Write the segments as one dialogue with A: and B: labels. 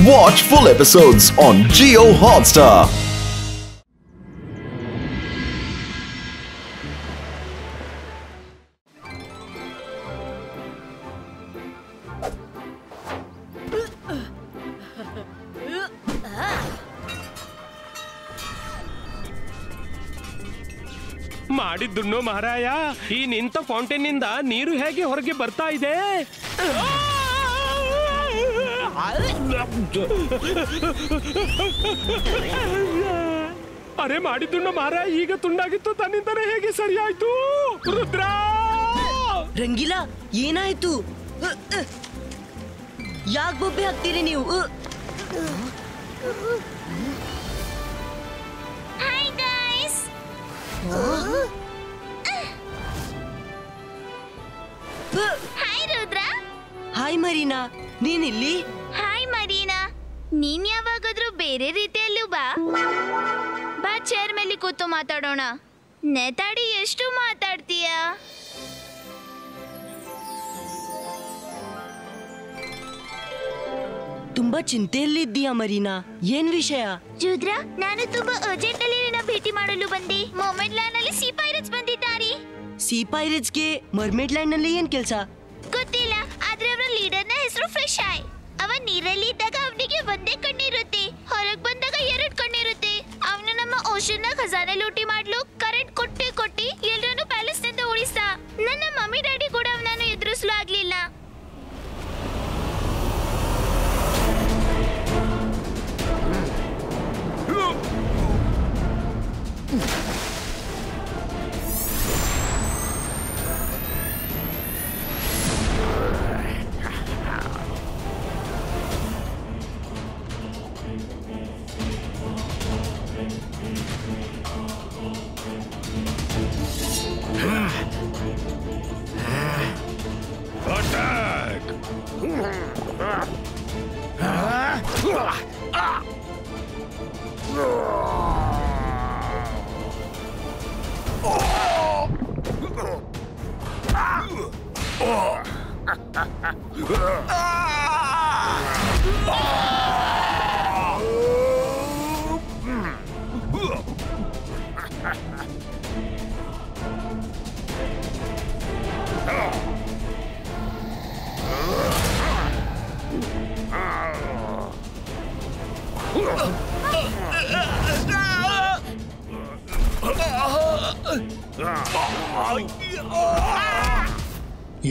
A: Watch full episodes on Jio Hotstar.
B: ಮಾಡಿದ್ದುಣ್ಣು ಮಹಾರಾಯ, ಈ ನಿಂತ ಫೌಂಟೇನ್ ನಿಂದ ನೀರು ಹೇಗೆ ಹೊರಗೆ ಬರ್ತಾ ಇದೆ? ಅರೆ ಮಾಡಿದ್ದುಣ್ಣು ಮಹಾರಾಯ, ಈಗ ತುಂಡಾಗಿತ್ತು, ತನ್ನಿಂದನೇ ಹೇಗೆ ಸರಿಯಾಯ್ತು? ರುದ್ರ
C: ರಂಗಿಲ, ಏನಾಯ್ತು? ಯಾಕೆ ಬೊಬ್ಬೆ ಹಾಕ್ತೀರಿ ನೀವು?
D: Hi guys. Hi Rudra.
C: Hi Marina, ನೀನಿಲ್ಲಿ?
D: ಹಾಯ್ ಮರೀನಾ, ನೀನ್ ಯಾವಾಗಾದ್ರೂ ಬೇರೆ ರೀತಿಯಲ್ಲೂ ಬಾ. ಬಾ, ಚೇರ್ ಮೇಲೆ ಕೂತು ಮಾತಾಡೋಣ. ನೆತಾಡಿ ಎಷ್ಟು ಮಾತಾಡ್ತೀಯ?
C: ತುಂಬಾ ಚಿಂತೆಯಲ್ಲಿದ್ದೀಯಾ ಮರೀನಾ? ಏನ್ ವಿಷಯ?
D: ರುದ್ರ, ನಾನು ತುಂಬಾ ಅರ್ಜೆಂಟ್ ಅಲ್ಲಿ ನಿನ್ನ ಭೇಟಿ ಮಾಡಲು ಬಂದೆ. ಮೊಮೆಂಟ್ ಲ್ಯಾಂಡ್ ನಲ್ಲಿ ಸೀ ಪೈರೇಟ್ಸ್ ಬಂದಿದ್ದಾರೆ.
C: ಸೀ ಪೈರೇಟ್ಸ್ಗೆ ಮರ್ಮೇಡ್ ಲ್ಯಾಂಡ್ ನಲ್ಲಿ ಏನ್ ಕೆಲಸ?
D: ಗೊತ್ತಿಲ್ಲ, ಆದ್ರೆ ಅವರ ಲೀಡರ್ನ ಹೆಸರು ಫ್ರೆಶ್ ಆಯ್. ಅವ ನೀರಲ್ಲಿ ಇದ್ದಾಗ ಅವನಿಗೆ ಒಂದೇ ಕಣ್ಣಿರುತ್ತೆ, ಹೊರಗ್ ಬಂದಾಗ 2 ಕಣ್ಣಿರುತ್ತೆ. ಅವನು ನಮ್ಮ ಓಷನ್ ನ ಖಜಾನೆ ಲೂಟಿ ಮಾಡ್ಲು ಕರೆಂಟ್ ಕೊಟ್ಟಿ ಎಲ್ಲರನ್ನು ಪ್ಯಾಲೇಸ್ ನಿಂದ ಓಡಿಸ್ದ. ನನ್ನ ಮಮ್ಮಿ ಡ್ಯಾಡಿ ಕೂಡ ಅವನನ್ನು ಎದುರಿಸಲು ಆಗ್ಲಿಲ್ಲ.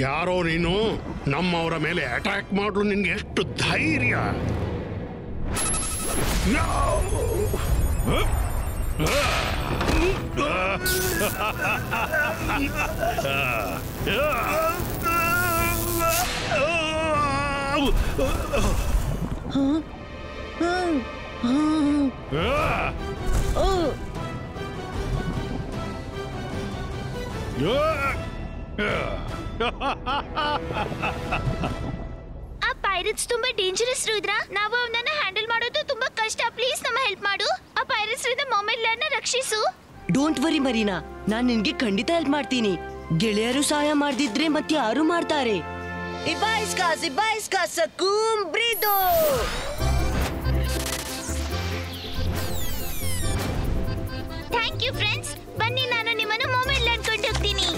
E: ಯಾರೋ ನೀನು ನಮ್ಮವರ ಮೇಲೆ ಅಟ್ಯಾಕ್ ಮಾಡಲು ನಿನ್ಗೆ ಎಷ್ಟು ಧೈರ್ಯ?
D: ಆ ಪೈರೇಟ್ಸ್ ತುಂಬಾ ಡೇಂಜರಸ್ ರುದ್ರ. ನಾವು ಅವನನ್ನ ಹ್ಯಾಂಡಲ್ ಮಾಡೋದು ತುಂಬಾ ಕಷ್ಟ. ಪ್ಲೀಸ್ ನಮ್ಮ ಹೆಲ್ಪ್ ಮಾಡು. ಆ ಪೈರೇಟ್ಸ್ ರಿಂದ ಮೊಮೆಂಟ್ ಲ್ಯಾಂಡ್ ನ ರಕ್ಷಿಸು.
C: ಡೋಂಟ್ ವರಿ ಮರೀನಾ, ನಾನ್ ನಿನ್ಗೆ ಖಂಡಿತ ಹೆಲ್ಪ್ ಮಾಡ್ತೀನಿ. ಗೆಳೆಯರು ಸಹಾಯ ಮಾಡ್ದಿದ್ರೆ ಮತ್ತೆ ಯಾರು ಮಾಡ್ತಾರೆ? ಇಬಾಯಿಸ್ಕಾ ಸಕೂಮ್ ಬ್ರೀದೋ.
D: Thank you friends. ಬನ್ನಿ, ನಾನು ನಿಮ್ಮನ್ನು ಮೊಮೆಂಟ್ ಲ್ಯಾಂಡ್ ಕೊಂಡೋಗ್ತೀನಿ.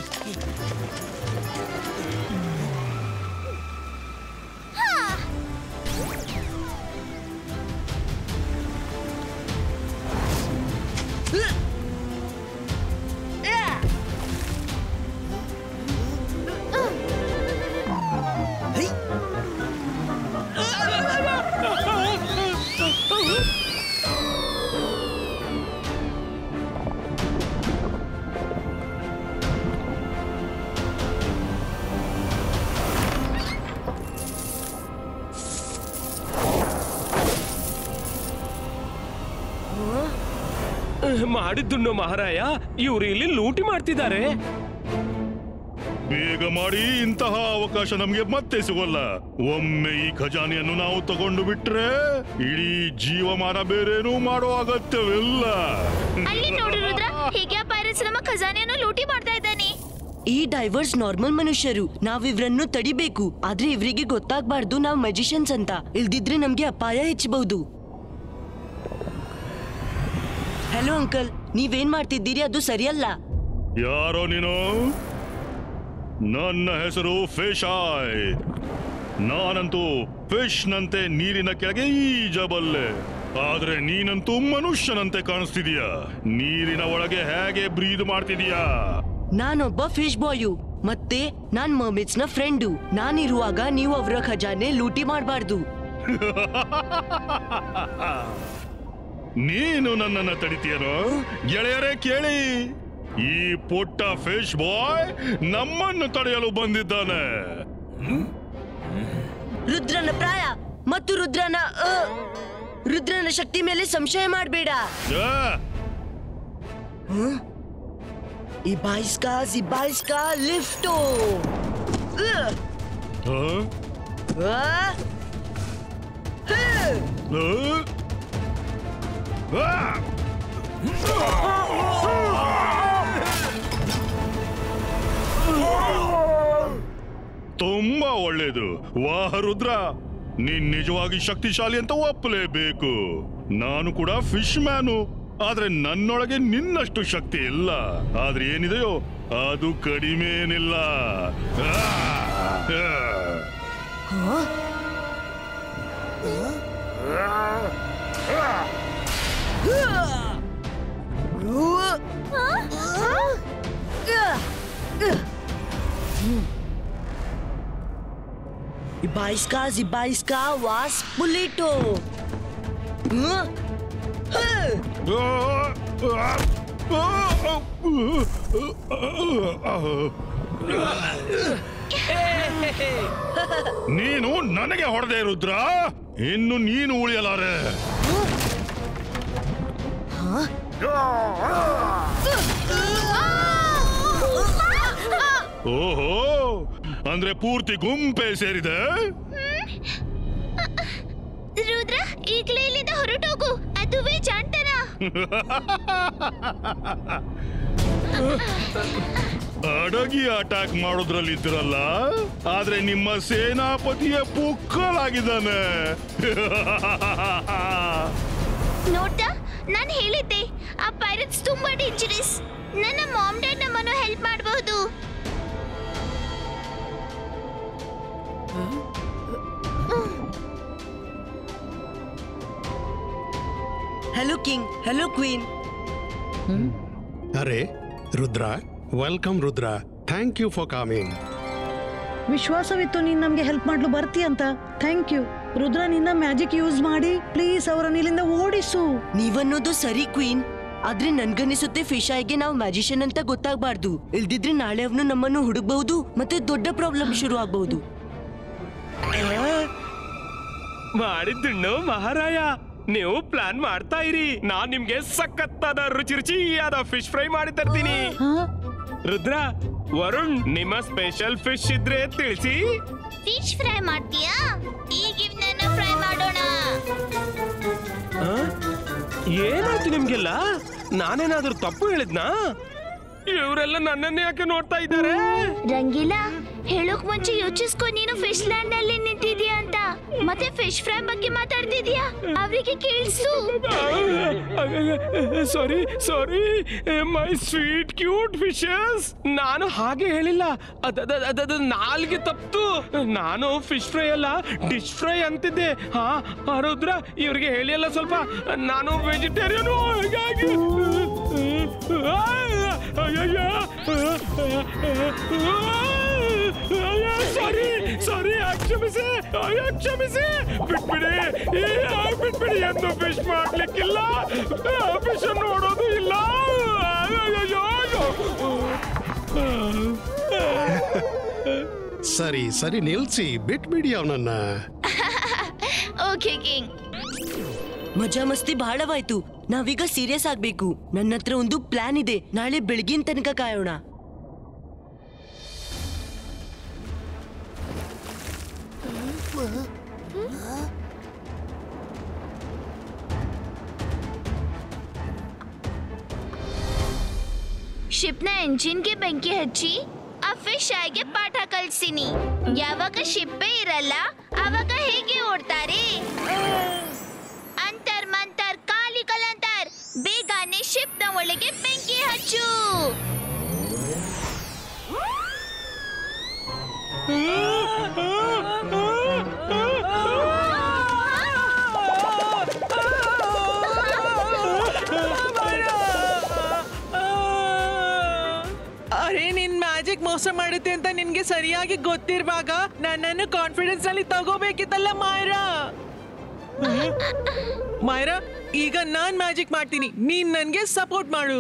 B: ಮಾಡಿದ್ದುಣ್ಣು ಮಹಾರಾಯ, ಇವರು ಇಲ್ಲಿ ಲೂಟಿ ಮಾಡ್ತಿದ್ದಾರೆ.
F: ಬೇಗ ಮಾಡಿ, ಇಂತಹ ಅವಕಾಶ ನಮ್ಗೆ ಮತ್ತೆ ಸಿಗೋಲ್ಲ. ಒಮ್ಮೆ ಈ ಖಜಾನೆಯನ್ನು ನಾವು ತಗೊಂಡು ಬಿಟ್ರೆ ಇಡೀ ಜೀವಮಾನ ಬೇರೇನೂ ಮಾಡೋ ಅಗತ್ಯವಿಲ್ಲ.
D: ಅಲ್ಲಿ ನೋಡು ರುದ್ರ, ಹೀಗೆ ಪೈರೇಟ್ಸ್ ನಮ್ಮ ಖಜಾನೆಯನ್ನು ಲೂಟಿ ಮಾಡ್ತಾ ಇದ್ದಾನೆ.
C: ಈ ಡೈವರ್ಸ್ ನಾರ್ಮಲ್ ಮನುಷ್ಯರು, ನಾವ್ ಇವ್ರನ್ನು ತಡಿಬೇಕು. ಆದ್ರೆ ಇವ್ರಿಗೆ ಗೊತ್ತಾಗ್ಬಾರ್ದು ನಾವ್ ಮ್ಯಾಜಿಷಿಯನ್ಸ್ ಅಂತ, ಇಲ್ದಿದ್ರೆ ನಮ್ಗೆ ಅಪಾಯ ಹೆಚ್ಚಬಹುದು. ಹಲೋ ಅಂಕಲ್, ನೀವೇನ್ ಮಾಡ್ತಿದ್ದೀರಿ? ಅದು ಸರಿಯಲ್ಲ.
F: ಯಾರೋ ನೀನು? ನನ್ನ ಹೆಸರು ಫಿಶ್ ಆಯ್. ನಾನಂತೂ ಫಿಶ್ ನಂತೆ ನೀರಿನ ಕೆಳಗೆ ಈಜಬಲ್ಲೆ. ಆದ್ರೆ ನೀನಂತೂ ಮನುಷ್ಯನಂತೆ ಕಾಣಿಸ್ತಿದೀಯ. ನೀರಿನ ಒಳಗೆ ಹೇಗೆ ಬ್ರೀದ್ ಮಾಡ್ತಿದೀಯಾ?
C: ನಾನೊಬ್ಬ ಫಿಶ್ ಬಾಯು, ಮತ್ತೆ ನಾನ್ ಮರ್ಮೇಡ್ಸ್ ನ ಫ್ರೆಂಡು. ನಾನಿರುವಾಗ ನೀವು ಅವರ ಖಜಾನೆ ಲೂಟಿ ಮಾಡಬಾರ್ದು.
F: ನೀನು ನನ್ನನ್ನ ತಡಿತೀಯನೋ? ಗೆಳೆಯರೇ ಕೇಳಿ, ಈ ಪುಟ್ಟ ಫಿಶ್ ಬಾಯ್ ನಮ್ಮನ್ನು ತಡೆಯಲು ಬಂದಿದ್ದಾನೆ.
C: ರುದ್ರನ ಪ್ರಾಯ ಮತ್ತು ರುದ್ರನ ಶಕ್ತಿ ಮೇಲೆ ಸಂಶಯ ಮಾಡಬೇಡ. ಇಬಾಯಿಸ್ಕಾ ಲಿಫ್ಟೋ.
F: ತುಂಬಾ ಒಳ್ಳೇದು. ವಾಹ ರುದ್ರ, ನೀನ್ ನಿಜವಾಗಿ ಶಕ್ತಿಶಾಲಿ ಅಂತ ಒಪ್ಪಲೇಬೇಕು. ನಾನು ಕೂಡ ಫಿಶ್ ಮ್ಯಾನು, ಆದ್ರೆ ನನ್ನೊಳಗೆ ನಿನ್ನಷ್ಟು ಶಕ್ತಿ ಇಲ್ಲ. ಆದ್ರೆ ಏನಿದೆಯೋ ಅದು ಕಡಿಮೆ ಏನಿಲ್ಲ.
C: Ibaiska was Pulito.
F: ನೀನು ನನಗೆ ಹೊಡೆದೆ ರುದ್ರ, ಇನ್ನು ನೀನು ಉಳಿಯಲಾರೆ. ಓಹೋ, ಅಂದ್ರೆ ಪೂರ್ತಿ ಗುಂಪೆ ಸೇರಿದೆ.
D: ರುದ್ರ, ಈಗಲೇ ಇಲ್ಲಿಂದ ಹೊರಟೋಗು, ಅದುವೇ ಜಾಣ್ತನ.
F: ಅಡಗಿ ಅಟ್ಯಾಕ್ ಮಾಡೋದ್ರಲ್ಲಿ ಇದ್ರಲ್ಲ, ಆದ್ರೆ ನಿಮ್ಮ ಸೇನಾಪತಿಯ ಪುಕ್ಕಲಾಗಿದ್ದಾನೆ.
D: ನೋಡ್ತಾ, ನಾನು ಹೇಳಿದ್ದೆ ಆ ಪೈರಟ್ಸ್ ತುಂಬಾ ಡೇಂಜರಸ್. ನನ್ನ ಮಾಮ್ ಡ್ಯಾಡ್ ನಮ್ಮನ್ನು ಹೆಲ್ಪ್ ಮಾಡಬಹುದು.
C: Hello King, hello Queen.
E: ಅರೆ Rudra, welcome Rudra. Thank you for coming.
G: ವಿಶ್ವಾಸವಿತ್ತು ನೀನ್ ನಮ್ಗೆ ಹೆಲ್ಪ್ ಮಾಡ್ಲು ಬರ್ತಿ ಅಂತ. Thank you Rudra. ನಿನ್ನ ಮ್ಯಾಜಿಕ್ ಯೂಸ್ ಮಾಡಿ ಪ್ಲೀಸ್ ಅವರನ್ನ ಇಲ್ಲಿಂದ ಓಡಿಸು.
C: ನೀವನ್ನೋದು ಸರಿ ಕ್ವೀನ್, ಆದ್ರೆ ನನ್ಗನ್ನಿಸುತ್ತೆ ಫಿಶ್ ಆಯ್ಗೆ ನಾವು ಮ್ಯಾಜಿಷಿಯನ್ ಅಂತ ಗೊತ್ತಾಗಬಾರ್ದು. ಇಲ್ದಿದ್ರೆ ನಾಳೆ ಅವನು ನಮ್ಮನ್ನು ಹುಡುಕ್ಬಹುದು, ಮತ್ತೆ ದೊಡ್ಡ ಪ್ರಾಬ್ಲಮ್ ಶುರು ಆಗಬಹುದು.
B: ಮಾಡಿದ್ದುಣ್ಣು ಮಹಾರಾಯ, ನೀವು ಪ್ಲಾನ್ ಮಾಡ್ತಾ ಇರಿ. ನಾನ್ ನಿಮ್ಗೆ ಸಖತ್ತಾದ ರುಚಿಯಾದ ಫಿಶ್ ಫ್ರೈ ಮಾಡಿ ತರ್ತೀನಿ. ರುದ್ರ, ವರುಣ್, ನಿಮ್ಮ ಸ್ಪೆಷಲ್ ಫಿಶ್ ಇದ್ರೆ ತಿಳಿಸಿ.
D: ಫಿಶ್ ಫ್ರೈ ಮಾಡ್ತೀಯಾ? ಈಗ ಇವನನ್ನ ಫ್ರೈ ಮಾಡೋಣ.
B: ಏನಾಯ್ತು ನಿಮ್ಗೆಲ್ಲ? ನಾನೇನಾದ್ರೂ ತಪ್ಪು ಹೇಳಿದ್ನಾ? ಇವರೆಲ್ಲ ನನ್ನನ್ನೇ ಯಾಕೆ ನೋಡ್ತಾ ಇದ್ದಾರೆ?
D: ರಂಗಿಲ್ಲ, ಹೇಳೋಕ್ ಮುಂಚೆ ಯೋಚಿಸ್ಕೊ. ನೀನು ಫಿಶ್ ಲ್ಯಾಂಡ್ ನಲ್ಲಿ ನಿಂತಿದ್ಯಾ ಅಂತ, ಮತ್ತೆ ಫಿಶ್ ಫ್ರೈ ಬಗ್ಗೆ ಮಾತಾಡ್ತಿದ್ಯಾ. ಅವರಿಗೆ ಕೇಳಿಸು.
B: ಸಾರಿ ಮೈ ಸ್ವೀಟ್ ಕ್ಯೂಟ್ ಫಿಶಸ್. ನಾನು ಹಾಗೆ ಹೇಳಿಲ್ಲ, ಅದ ನಾಲ್ಗೆ ತಪ್ತು. ನಾನು ಫಿಶ್ ಫ್ರೈ ಅಲ್ಲ, ಡಿಶ್ ಫ್ರೈ ಅಂತಿದ್ದೆ. ರುದ್ರ, ಇವ್ರಿಗೆ ಹೇಳಿ ಅಲ್ಲ ಸ್ವಲ್ಪ, ನಾನು ವೆಜಿಟೇರಿಯನ್. ಹಾಗಾಗಿ ಸಾರಿ, ಕ್ಷಮಿಸಿ. ಬಿಟ್ಬಿಡಿ ಎಂದು ಫಿಶ್ ಮಾಡ್ಲಿಕ್ಕಿಲ್ಲ, ಫಿಶ್ ನೋಡೋದು ಇಲ್ಲ.
E: ಸರಿ ನಿಲ್ಸಿ, ಬಿಟ್ಬಿಡಿ ಅವನನ್ನ.
D: Okay king.
C: ಮಜಾ ಮಸ್ತಿ ಬಹಳವಾಯ್ತು, ನಾವೀಗ ಸೀರಿಯಸ್ ಆಗ್ಬೇಕು. ನನ್ನ ಹತ್ರ ಒಂದು ಪ್ಲಾನ್ ಇದೆ, ನಾಳೆ ಬೆಳಗಿನ ತನಕ ಕಾಯೋಣ.
D: ಶಿಪ್ನ ಎಂಜಿನ್ಗೆ ಬೆಂಕಿ ಹಚ್ಚಿ ಫಿಶ್ ಐಗೆ ಪಾಠ ಕಲ್ಸಿನಿ. ಯಾವಾಗ ಶಿಪ್ಪೆ ಇರಲ್ಲ ಅವಾಗ ಹೇಗೆ ಓಡ್ತಾರೆ? ಅಂತರ್ ಮಂತರ್ ಕಾಲಿ ಕಲಂತರ್, ಬೇಗನೆ ಶಿಪ್ ನ ಒಳಗೆ ಬೆಂಕಿ ಹಚ್ಚು.
H: ಅರೆ ನಿನ್ ಮ್ಯಾಜಿಕ್ ಮೋಸ ಮಾಡುತ್ತೆ ಅಂತ ನಿನ್ಗೆ ಸರಿಯಾಗಿ ಗೊತ್ತಿರುವಾಗ ನನ್ನನ್ನು ಕಾನ್ಫಿಡೆನ್ಸ್ ಅಲ್ಲಿ ತಗೋಬೇಕಿತ್ತಲ್ಲ ಮಾಯರಾ. ಮಾಯರಾ, ಈಗ ನಾನ್ ಮ್ಯಾಜಿಕ್ ಮಾಡ್ತೀನಿ, ನೀನ್ ನನ್ಗೆ ಸಪೋರ್ಟ್ ಮಾಡು.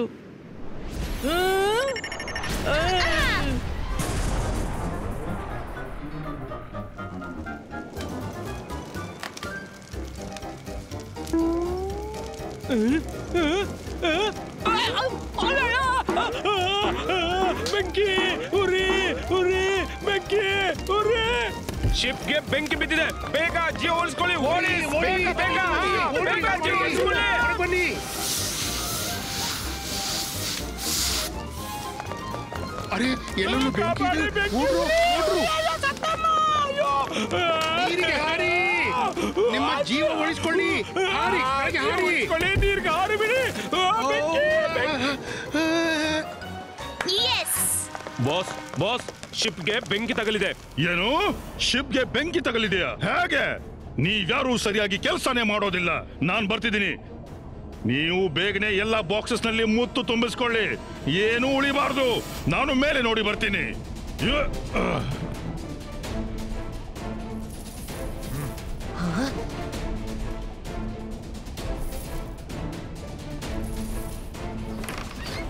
B: ಬೆಂಕಿ ಉರಿ ಉರಿ ಬೆಂಕಿ ಉರಿ. ಶಿಪ್ಗೆ ಬೆಂಕಿ ಬಿದ್ದಿದೆ, ಬೇಗ ಜೀವ ಉಳಿಸ್ಕೊಳ್ಳಿ. ಓಡಿ ಬೇಗ ಬೇಗ ಬೇಗ ಜೀವ ಉಳಿಸ್ಕೊಳ್ಳಿ.
E: ಬನ್ನಿ. ಅರೆ ಎಲ್ಲರೂ ಬೆಂಕಿ ಇದೆ. ಓಡ್ರು ಓಡ್ರು. ನೀರಿಗೆ ಹಾರಿ, ನಿಮ್ಮ ಜೀವ ಉಳಿಸ್ಕೊಳ್ಳಿ. ಹಾರಿ ಹಾರಿ
B: ನೀರಿಗೆ ಹಾರಿ ಬಿಡಿ. ಬಾಸ್ ಬಾಸ್, ಶಿಪ್ಗೆ ಬೆಂಕಿ ತಗಲಿದೆ.
F: ಏನು? ಶಿಪ್ಗೆ ಬೆಂಕಿ ತಗಲಿದೆಯಾ? ಹೇಗೆ? ನೀವ್ಯಾರು ಸರಿಯಾಗಿ ಕೆಲಸನೇ ಮಾಡೋದಿಲ್ಲ. ನಾನ್ ಬರ್ತಿದ್ದೀನಿ. ನೀವು ಬೇಗನೆ ಎಲ್ಲ ಬಾಕ್ಸಸ್ ನಲ್ಲಿ ಮುತ್ತು ತುಂಬಿಸ್ಕೊಳ್ಳಿ, ಏನೂ ಉಳಿಬಾರ್ದು. ನಾನು ಮೇಲೆ ನೋಡಿ ಬರ್ತೀನಿ.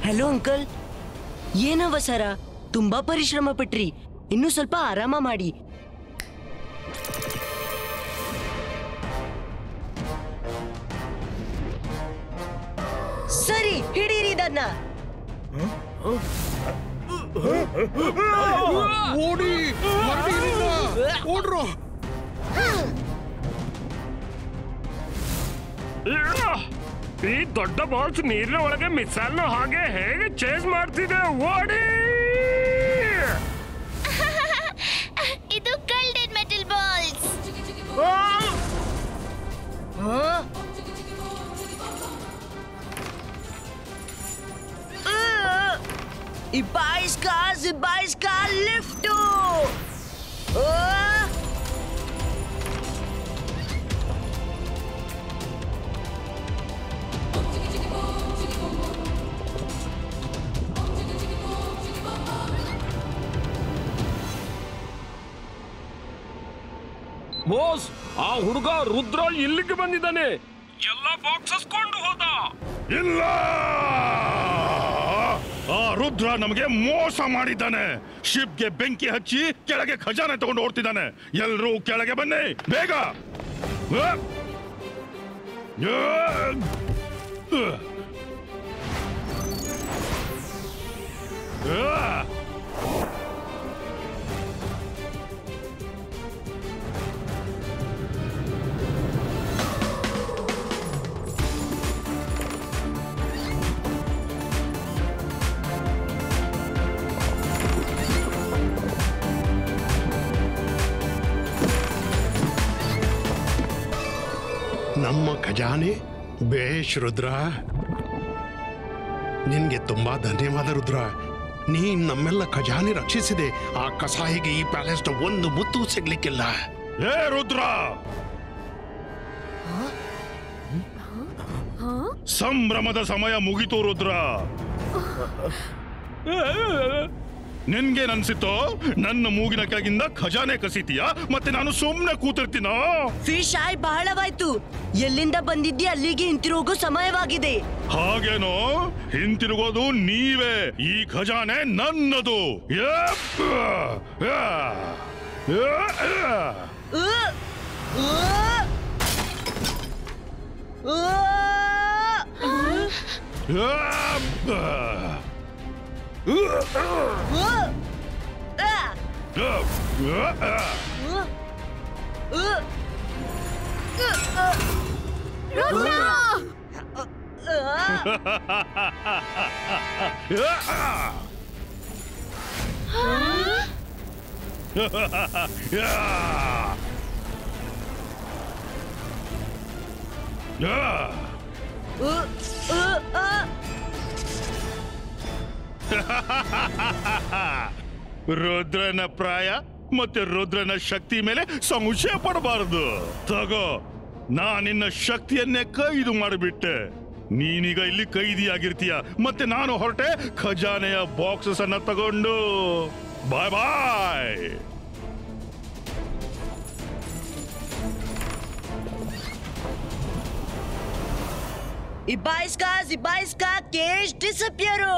C: ಹಲೋ ಅಂಕಲ್, ಏನವಸರ? ತುಂಬಾ ಪರಿಶ್ರಮ ಪಟ್ರಿ, ಇನ್ನು ಸ್ವಲ್ಪ ಆರಾಮ ಮಾಡಿ. ಸರಿ, ಹಿಡೀರಿ ಇದನ್ನ.
E: ಓಡಿ ಓಡ್ರು.
B: ಈ ದೊಡ್ಡ ಬಾಲ್ಸ್ ನೀರಿನ ಒಳಗೆ ಮಿಸೈಲ್ ಹಾಗೆ ಹೇಗೆ ಚೇಸ್ ಮಾಡ್ತಿದೆ? ಓಡಿ.
D: ಇದು golden metal balls.
C: Ibaiska liftu.
B: Boss, ಆ ಹುಡುಗ ರುದ್ರ ಇಲ್ಲಿಗೆ ಬಂದಿದ್ದಾನೆ. ಎಲ್ಲ ಬಾಕ್ಸಸ್ ಕೊಂಡು ಹೋದ.
F: ಇಲ್ಲ, ಆ ರುದ್ರ ನಮಗೆ ಮೋಸ ಮಾಡಿದ್ದಾನೆ. ಶಿಪ್ಗೆ ಬೆಂಕಿ ಹಚ್ಚಿ ಕೆಳಗೆ ಖಜಾನೆ ತಗೊಂಡು ಓಡ್ತಿದ್ದಾನೆ. ಎಲ್ರೂ ಕೆಳಗೆ ಬನ್ನಿ ಬೇಗ.
E: ನಮ್ಮ ಖಜಾನೆ ಬೇಷ್ ರುದ್ರ. ನಿನ್ಗೆ ತುಂಬಾ ಧನ್ಯವಾದ ರುದ್ರ. ನೀನ್ ನಮ್ಮೆಲ್ಲ ಖಜಾನೆ ರಕ್ಷಿಸಿದೆ. ಆ ಕಸಾಯಿಗೆ ಈ ಪ್ಯಾಲೇಸ್ ಒಂದು ಮುತ್ತು ಸಿಗ್ಲಿಕ್ಕಿಲ್ಲ.
F: ಏ ರುದ್ರ, ಸಂಭ್ರಮದ ಸಮಯ ಮುಗಿತು ರುದ್ರ. ನಿನ್ಗೇನನ್ಸಿತ್ತೋ? ನನ್ನ ಮೂಗಿನ ಕೆಳಗಿಂದ ಖಜಾನೆ ಕಸಿತೀಯಾ? ಮತ್ತೆ ನಾನು ಸುಮ್ನೆ ಕೂತಿರ್ತೀನೋ?
C: Fish I ಬಹಳವಾಯ್ತು. ಎಲ್ಲಿಂದ ಬಂದಿದ್ದಿ ಅಲ್ಲಿಗೆ ಹಿಂತಿರುಗೋ ಸಮಯವಾಗಿದೆ.
F: ಹಾಗೇನೋ? ಹಿಂತಿರುಗೋದು ನೀವೇ. ಈ ಖಜಾನೆ ನನ್ನದು. ರುದ್ರನ ಪ್ರಾಯ ಮತ್ತೆ ರುದ್ರನ ಶಕ್ತಿ ಮೇಲೆ ಸಂಶಯ ಪಡಬಾರದು. ತಗೋ, ನಾನಿನ್ನ ಶಕ್ತಿಯನ್ನೇ ಕೈದು ಮಾಡಿಬಿಟ್ಟೆ. ನೀನೀಗ ಇಲ್ಲಿ ಕೈದಿಯಾಗಿರ್ತೀಯ, ಮತ್ತೆ ನಾನು ಹೊರಟೆ ಖಜಾನೆಯ ಬಾಕ್ಸಸ್ ಅನ್ನ ತಗೊಂಡು. ಬಾಯ್ ಬಾಯ್.
C: Ibaiska, cage disappearo.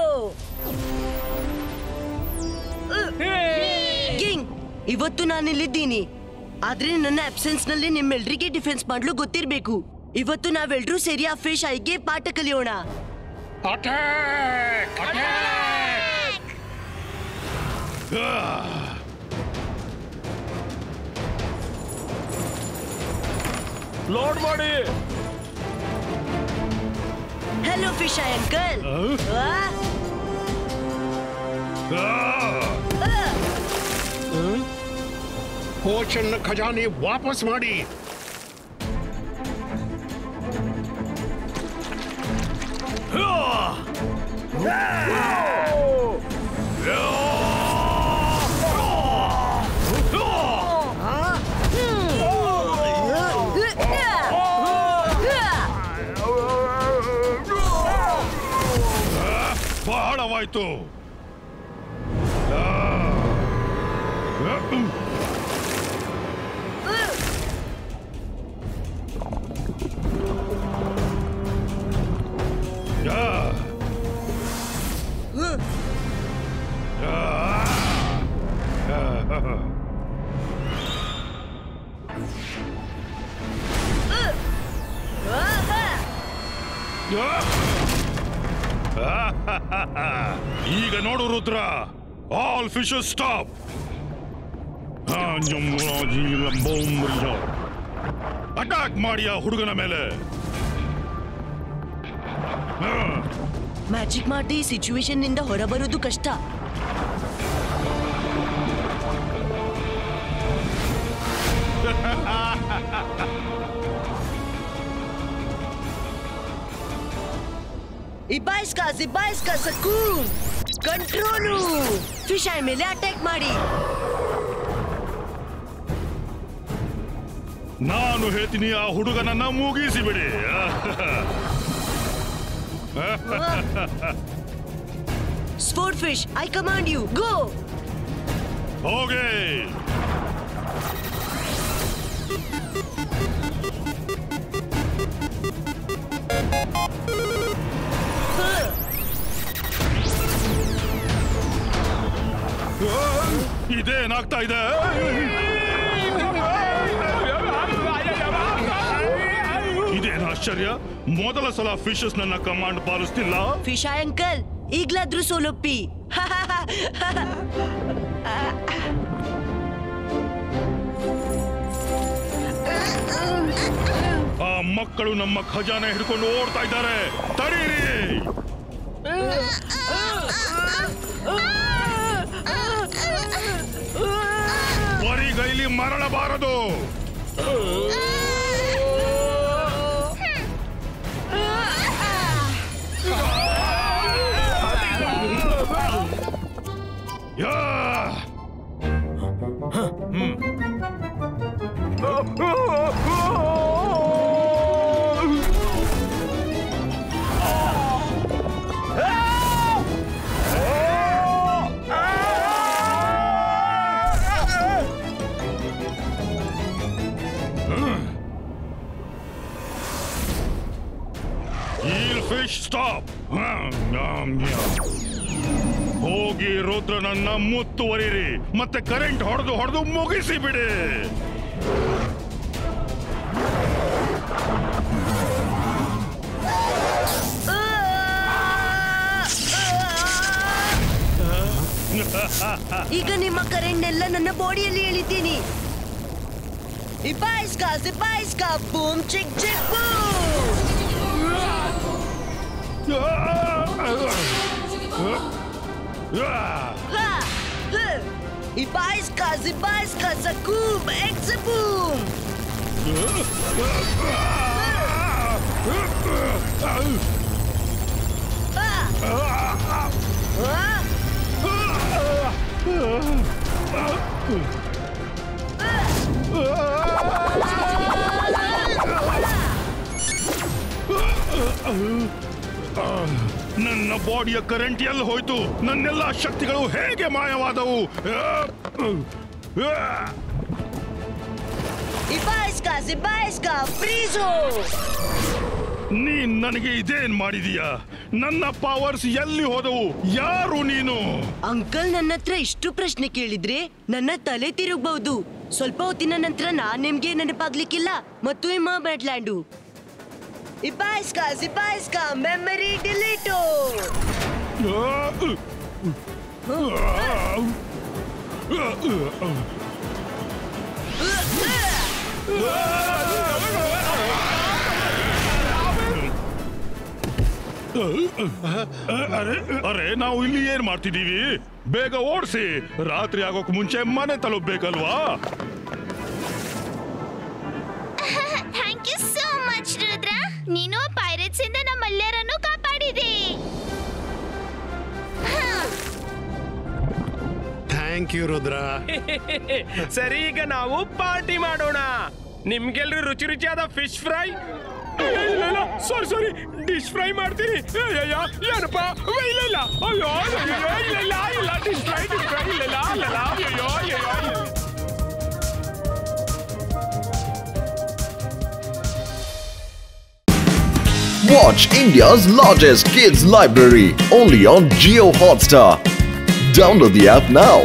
C: ಕಿಂಗ್, ಇವತ್ತು ನಾನಿಲ್ಲಿದ್ದೀನಿ. ಆದ್ರೆ ನನ್ನ ಅಬ್ಸೆನ್ಸ್ ನಲ್ಲಿ ನಿಮ್ಮೆಲ್ರಿಗೆ ಡಿಫೆನ್ಸ್ ಮಾಡ್ಲು ಗೊತ್ತಿರ್ಬೇಕು. ಇವತ್ತು ನಾವೆಲ್ಲರೂ ಸೇರಿ ಆ ಫಿಶ್ ಐಗೆ ಪಾಠ ಕಲಿಯೋಣ.
B: ಲೋಡ್ ಮಾಡಿ.
C: Hello fish eye uncle.
E: ಓಷನ್ನ ಖಜಾನೆ ವಾಪಸ್ ಮಾಡಿ.
F: ಬಹಳವಾಯ್ತು. ಈಗ ನೋಡು Rudra, all fishes stop. Attack ಮಾಡಿ ಆ ಹುಡುಗನ ಮೇಲೆ.
C: ಮ್ಯಾಜಿಕ್ ಮಾಡಿ ಸಿಚುವೇಶನ್ ನಿಂದ ಹೊರಬರೋದು ಕಷ್ಟ. ಇಬಾಯಿಸ್ಕಾ ಸಕೂನ್ ಕಂಟ್ರೋಲು. ಫಿಶ್ ಐ ಮೇಲೆ ಅಟ್ಯಾಕ್ ಮಾಡಿ.
F: ನಾನು ಹೇಳ್ತೀನಿ, ಆ ಹುಡುಗನನ್ನ ಮುಗಿಸಿ ಬಿಡಿ.
C: Sport fish, I command you, go.
F: ಹೋಗೆ. ಇದೇನಾಗ್ತಾ ಇದೆ? ಇದೇನು ಆಶ್ಚರ್ಯ, ಮೊದಲ ಸಲ ಫಿಶಸ್ ನನ್ನ ಕಮಾಂಡ್ ಪಾಲಿಸ್ತಿಲ್ಲ.
C: ಫಿಶ್ ಐ ಅಂಕಲ್, ಈಗ್ಲಾದ್ರೂ ಸೋಲೊಪ್ಪಿ.
F: ಆ ಮಕ್ಕಳು ನಮ್ಮ ಖಜಾನೆ ಹಿಡ್ಕೊಂಡು ಓಡ್ತಾ ಇದ್ದಾರೆ, ತಡೀರಿ. ಬರಿಗೈಲಿ ಮರಳಬಾರದು. ಸ್ಟಾಪ್. ಹೋಗಿ ರುದ್ರನನ್ನ ಮುತ್ತುವರಿರಿ, ಮತ್ತೆ ಕರೆಂಟ್ ಹೊಡೆದು ಮುಗಿಸಿ ಬಿಡಿ.
C: ಈಗ ನಿಮ್ಮ ಕರೆಂಟ್ ಎಲ್ಲ ನನ್ನ ಬಾಡಿಯಲ್ಲಿ ಎಳಿತೀನಿ. ಇಬಾಯಿಸ್ಕಾ ಬೂಮ್ ಚಿಕ್ ಚಿಕ್ boom. Ibaiska, Zibaiska, Sakum, Exaboom!
F: ನನ್ನ ಬಾಡಿಯ ಕರೆಂಟ್ ಎಲ್ಲಿ ಹೋಯ್ತು? ನನ್ನೆಲ್ಲ ಶಕ್ತಿಗಳು ಹೇಗೆ ಮಾಯವಾದವು?
C: Ibaiska, Zibaiska, Frizo!
F: ನೀನ್ ನನಗೆ ಇದೇನ್ ಮಾಡಿದೀಯಾ? ನನ್ನ ಪವರ್ಸ್ ಎಲ್ಲಿ ಹೋದವು? ಯಾರು ನೀನು?
C: ಅಂಕಲ್ ನನ್ನ ಹತ್ರ ಇಷ್ಟು ಪ್ರಶ್ನೆ ಕೇಳಿದ್ರೆ ನನ್ನ ತಲೆ ತಿರುಗಬಹುದು. ಸ್ವಲ್ಪ ಹೊತ್ತಿನ ನಂತರ ನಾನ್ ನಿಮ್ಗೆ ನೆನಪಾಗ್ಲಿಕ್ಕಿಲ್ಲ. ಮತ್ತು ಇಮ್ಮ ಬ್ಯಾಟ್ಲ್ಯಾಂಡು. Ibaiska, Zibaiska, memory delete!
F: ಅರೆ ನಾವು ಇಲ್ಲಿ ಏನ್ ಮಾಡ್ತಿದೀವಿ? ಬೇಗ ಓಡಿಸಿ, ರಾತ್ರಿ ಆಗೋಕ್ ಮುಂಚೆ ಮನೆ ತಲುಪಬೇಕಲ್ವಾ?
D: Thank you so much Rudra. ನೀನು ಪೈರೇಟ್ಸ್ ಇಂದ ನಮ್ಮೆಲ್ಲರನ್ನು ಕಾಪಾಡಿದೆ.
E: Thank you Rudra.
B: ಸರಿ, ಈಗ ನಾವು ಪಾರ್ಟಿ ಮಾಡೋಣ. ನಿಮ್ಗೆಲ್ರು ರುಚಿ ರುಚಿಯಾದ ಫಿಶ್ ಫ್ರೈ, ಸಾರಿ ಡಿಶ್ ಫ್ರೈ ಮಾಡ್ತೀನಿ. ಏನಪ್ಪ? ಇಲ್ಲ ಅಯ್ಯೋ, ಇಲ್ಲ ಡಿಶ್ ಫ್ರೈ ಇಲ್ಲ ಅಯ್ಯೋ.
A: Watch India's largest kids library only on Jio Hotstar. Download the app now.